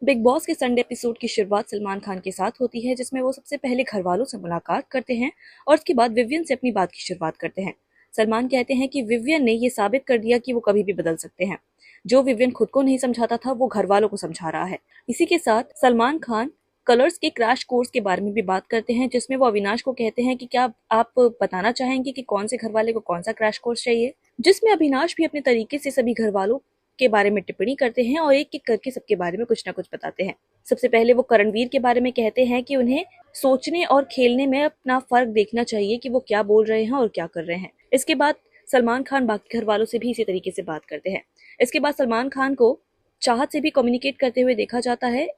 Big boss के Sunday episode की शुरुआत सलमान खान के साथ होती है, जिसमें वो सबसे पहले घर वालों से मुलाकात करते हैं और उसके बाद विवियन से अपनी बात की शुरुआत करते हैं। सलमान कहते हैं कि विवियन ने ये साबित कर दिया कि वो कभी भी बदल सकते हैं। जो विवियन खुद को नहीं समझाता था वो घर वालों को समझा रहा है। इसी के साथ सलमान खान कलर्स के क्रैश कोर्स के बारे में भी बात करते हैं, जिसमें वो अविनाश को कहते हैं कि क्या आप बताना चाहेंगे कि कौन से घर वाले को कौन सा क्रैश कोर्स चाहिए, जिसमें अविनाश भी अपने तरीके से सभी घर वालों के बारे में टिप्पणी करते हैं और एक एक करके सबके बारे में कुछ ना कुछ बताते हैं। सबसे पहले वो करणवीर के बारे में कहते हैं कि उन्हें सोचने और खेलने में अपना फर्क देखना चाहिए कि वो क्या बोल रहे हैं और क्या कर रहे हैं। इसके बाद सलमान खान बाकी घर वालों से भी इसी तरीके से बात करते हैं। इसके बाद सलमान खान को चाहत से भी कम्युनिकेट करते हुए देखा जाता है,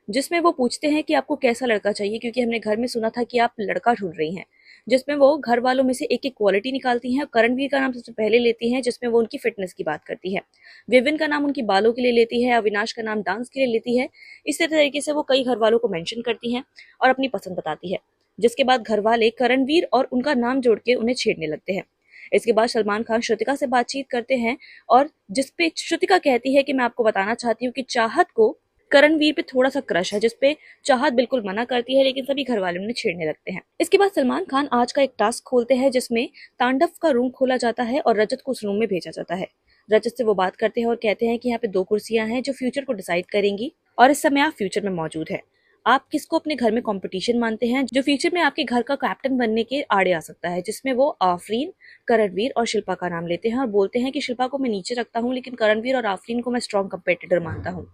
जिसमें वो पूछते हैं कि आपको कैसा लड़का चाहिए, क्योंकि हमने घर में सुना था कि आप लड़का ढूंढ रही हैं। जिसमें वो घर वालों में से एक एक क्वालिटी निकालती हैं। करणवीर का नाम सबसे पहले लेती हैं, जिसमें वो उनकी फिटनेस की बात करती है। विविन का नाम उनकी बालों के लिए लेती है। अविनाश का नाम डांस के लिए लेती है। इसी तरीके से वो कई घर वालों को मेंशन करती हैं और अपनी पसंद बताती है, जिसके बाद घर वाले करणवीर और उनका नाम जोड़ के उन्हें छेड़ने लगते हैं। इसके बाद सलमान खान श्रुतिका से बातचीत करते हैं और जिसपे श्रुतिका कहती है कि मैं आपको बताना चाहती हूँ कि चाहत को करणवीर पे थोड़ा सा क्रश है, जिसपे चाहत बिल्कुल मना करती है, लेकिन सभी घर वाले उन्हें छेड़ने लगते हैं। इसके बाद सलमान खान आज का एक टास्क खोलते हैं, जिसमें तांडव का रूम खोला जाता है और रजत को उस रूम में भेजा जाता है। रजत से वो बात करते हैं और कहते हैं कि यहाँ पे 2 कुर्सियां हैं जो फ्यूचर को डिसाइड करेंगी और इस समय आप फ्यूचर में मौजूद है। आप किसको अपने घर में कंपटीशन मानते हैं जो फ्यूचर में आपके घर का कैप्टन बनने के आड़े आ सकता है, जिसमें वो आफरीन, करणवीर और शिल्पा का नाम लेते हैं और बोलते हैं कि शिल्पा को मैं नीचे रखता हूँ, लेकिन करणवीर और आफरीन को मैं स्ट्रॉन्ग कंपेटिटर मानता हूँ।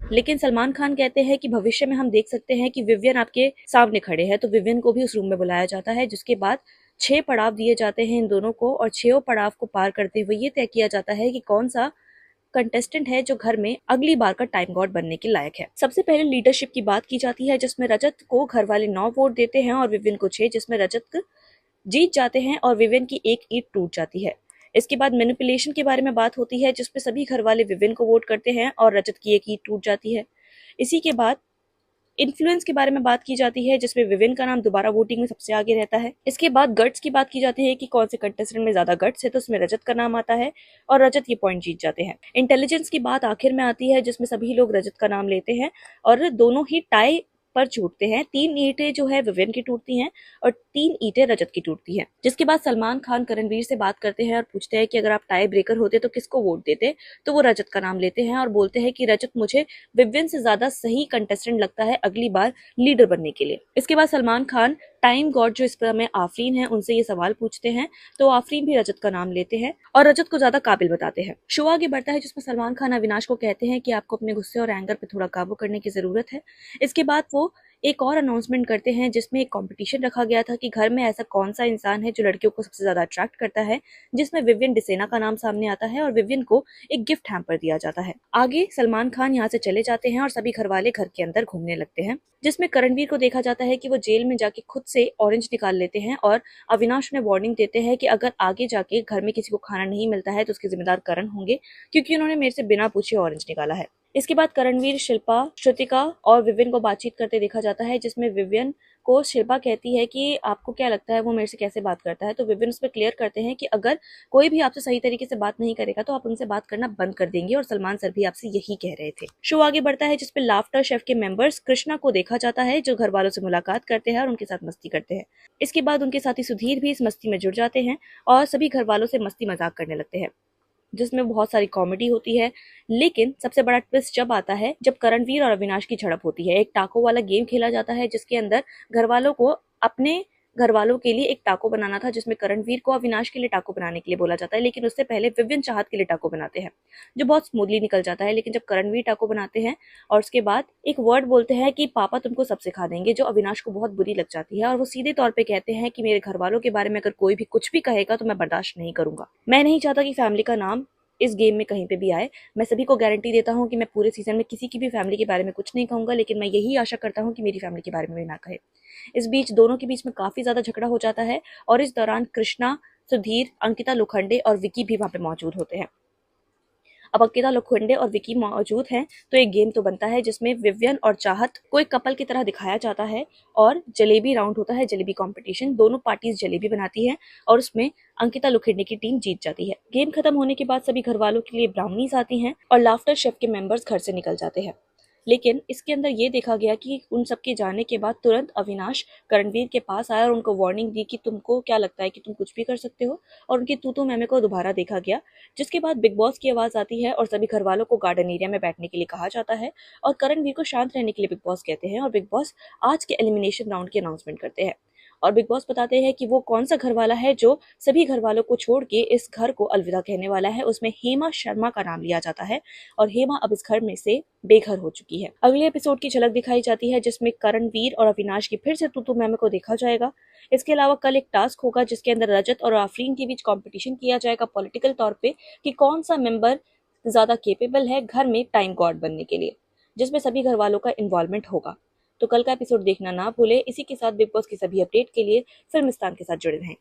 लेकिन सलमान खान कहते हैं कि भविष्य में हम देख सकते हैं कि विवियन आपके सामने खड़े हैं, तो विवियन को भी उस रूम में बुलाया जाता है, जिसके बाद 6 पड़ाव दिए जाते हैं इन दोनों को और 6 पड़ाव को पार करते हुए ये तय किया जाता है कि कौन सा कंटेस्टेंट है जो घर में अगली बार का टाइम गॉड बनने के लायक है। सबसे पहले लीडरशिप की बात की जाती है, जिसमें रजत को घर वाले 9 वोट देते हैं और विवियन को 6, जिसमें रजत जीत जाते हैं और विवियन की एक ईंट टूट जाती है। इसके बाद मैनिपुलेशन के बारे में बात होती है, जिसपे सभी घर वाले विवियन को वोट करते हैं और रजत की एक ईंट टूट जाती है। इसी के बाद इन्फ्लुएंस के बारे में बात की जाती है, जिसमें विविन का नाम दोबारा वोटिंग में सबसे आगे रहता है। इसके बाद गट्स की बात की जाती है कि कौन से कंटेस्टेंट में ज्यादा गट्स है, तो उसमें रजत का नाम आता है और रजत ये पॉइंट जीत जाते हैं। इंटेलिजेंस की बात आखिर में आती है, जिसमें सभी लोग रजत का नाम लेते हैं और दोनों ही टाई पर छूटते हैं। 3 ईंटें जो है विवियन की टूटती हैं और 3 ईंटें रजत की टूटती हैं। जिसके बाद सलमान खान करणवीर से बात करते हैं और पूछते हैं कि अगर आप टाई ब्रेकर होते तो किसको वोट देते, तो वो रजत का नाम लेते हैं और बोलते हैं कि रजत मुझे विवियन से ज्यादा सही कंटेस्टेंट लगता है अगली बार लीडर बनने के लिए। इसके बाद सलमान खान टाइम गॉड जो इस पर में आफरीन है उनसे ये सवाल पूछते हैं, तो आफरीन भी रजत का नाम लेते हैं और रजत को ज्यादा काबिल बताते हैं। शो आगे बढ़ता है, जिसमें सलमान खान अविनाश को कहते हैं कि आपको अपने गुस्से और एंगर पे थोड़ा काबू करने की जरूरत है। इसके बाद वो एक और अनाउंसमेंट करते हैं, जिसमें एक कंपटीशन रखा गया था कि घर में ऐसा कौन सा इंसान है जो लड़कियों को सबसे ज्यादा अट्रैक्ट करता है, जिसमें विवियन डिसेना का नाम सामने आता है और विवियन को एक गिफ्ट हैम्पर दिया जाता है। आगे सलमान खान यहाँ से चले जाते हैं और सभी घर वाले घर के अंदर घूमने लगते हैं, जिसमें करणवीर को देखा जाता है कि वो जेल में जाके खुद से ऑरेंज निकाल लेते हैं और अविनाश उन्हें वार्निंग देते हैं कि अगर आगे जाके घर में किसी को खाना नहीं मिलता है तो उसके जिम्मेदार करण होंगे, क्योंकि उन्होंने मेरे से बिना पूछे ऑरेंज निकाला है। इसके बाद करणवीर, शिल्पा, श्रुतिका और विवियन को बातचीत करते देखा जाता है, जिसमें विवियन को शिल्पा कहती है कि आपको क्या लगता है वो मेरे से कैसे बात करता है, तो विवियन उस पर क्लियर करते हैं कि अगर कोई भी आपसे सही तरीके से बात नहीं करेगा तो आप उनसे बात करना बंद कर देंगे और सलमान सर भी आपसे यही कह रहे थे। शो आगे बढ़ता है, जिसपे लाफ्टर शेफ के मेंबर्स कृष्णा को देखा जाता है, जो घर वालों से मुलाकात करते हैं और उनके साथ मस्ती करते हैं। इसके बाद उनके साथी सुधीर भी इस मस्ती में जुड़ जाते हैं और सभी घर वालों से मस्ती मजाक करने लगते हैं, जिसमें बहुत सारी कॉमेडी होती है। लेकिन सबसे बड़ा ट्विस्ट जब आता है जब करणवीर और अविनाश की झड़प होती है। एक टाको वाला गेम खेला जाता है, जिसके अंदर घर वालों को अपने घर वालों के लिए एक टाको बनाना था, जिसमें करणवीर को अविनाश के लिए टाको बनाने के लिए बोला जाता है, लेकिन उससे पहले विवियन चाहत के लिए टाको बनाते हैं, जो बहुत स्मूथली निकल जाता है। लेकिन जब करणवीर टाको बनाते हैं और उसके बाद एक वर्ड बोलते हैं कि पापा तुमको सब सिखा देंगे, जो अविनाश को बहुत बुरी लग जाती है और वो सीधे तौर पे कहते हैं कि मेरे घर वालों के बारे में अगर कोई भी कुछ भी कहेगा तो मैं बर्दाश्त नहीं करूंगा। मैं नहीं चाहता कि फैमिली का नाम इस गेम में कहीं पे भी आए। मैं सभी को गारंटी देता हूँ कि मैं पूरे सीजन में किसी की भी फैमिली के बारे में कुछ नहीं कहूंगा, लेकिन मैं यही आशा करता हूँ कि मेरी फैमिली के बारे में भी ना कहे। इस बीच दोनों के बीच में काफी ज्यादा झगड़ा हो जाता है और इस दौरान कृष्णा, सुधीर, अंकिता लोखंडे और विकी भी वहां पे मौजूद होते हैं। अब अंकिता लोखंडे और विकी मौजूद हैं तो एक गेम तो बनता है, जिसमें विवियन और चाहत को एक कपल की तरह दिखाया जाता है और जलेबी राउंड होता है, जलेबी कंपटीशन। दोनों पार्टीज जलेबी बनाती है और उसमें अंकिता लोखंडे की टीम जीत जाती है। गेम खत्म होने के बाद सभी घर वालों के लिए ब्राउनीज आती हैं और लाफ्टर शेफ के मेंबर्स घर से निकल जाते हैं। लेकिन इसके अंदर ये देखा गया कि उन सबके जाने के बाद तुरंत अविनाश करणवीर के पास आया और उनको वार्निंग दी कि तुमको क्या लगता है कि तुम कुछ भी कर सकते हो, और उनकी तू मैमे को दोबारा देखा गया। जिसके बाद बिग बॉस की आवाज आती है और सभी घर वालों को गार्डन एरिया में बैठने के लिए कहा जाता है और करणवीर को शांत रहने के लिए बिग बॉस कहते हैं और बिग बॉस आज के एलिमिनेशन राउंड की अनाउंसमेंट करते हैं। और बिग बॉस बताते हैं कि वो कौन सा घर वाला है जो सभी घर वालों को छोड़ के इस घर को अलविदा कहने वाला है। उसमें हेमा शर्मा का नाम लिया जाता है और हेमा अब इस घर में से बेघर हो चुकी है। अगले एपिसोड की झलक दिखाई जाती है जिसमें करणवीर और अविनाश की फिर से तू मैमे को देखा जाएगा। इसके अलावा कल एक टास्क होगा जिसके अंदर रजत और आफरीन के बीच कंपटीशन किया जाएगा पॉलिटिकल तौर पे कि कौन सा मेंबर ज्यादा केपेबल है घर में टाइम गॉड बनने के लिए, जिसमें सभी घर वालों का इन्वॉल्वमेंट होगा। तो कल का एपिसोड देखना ना भूले। इसी के साथ बिग बॉस की सभी अपडेट के लिए फिल्मिस्तान के साथ जुड़े रहें।